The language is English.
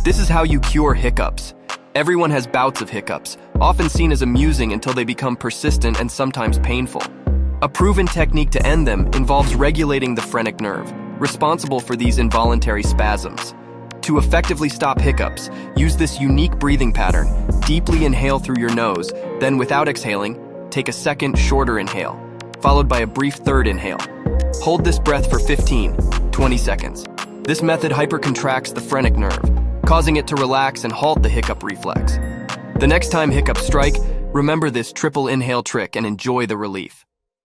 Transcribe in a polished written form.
This is how you cure hiccups. Everyone has bouts of hiccups, often seen as amusing until they become persistent and sometimes painful. A proven technique to end them involves regulating the phrenic nerve, responsible for these involuntary spasms. To effectively stop hiccups, use this unique breathing pattern. Deeply inhale through your nose, then without exhaling, take a second, shorter inhale, followed by a brief third inhale. Hold this breath for 15-20 seconds. This method hypercontracts the phrenic nerve, causing it to relax and halt the hiccup reflex. The next time hiccups strike, remember this triple inhale trick and enjoy the relief.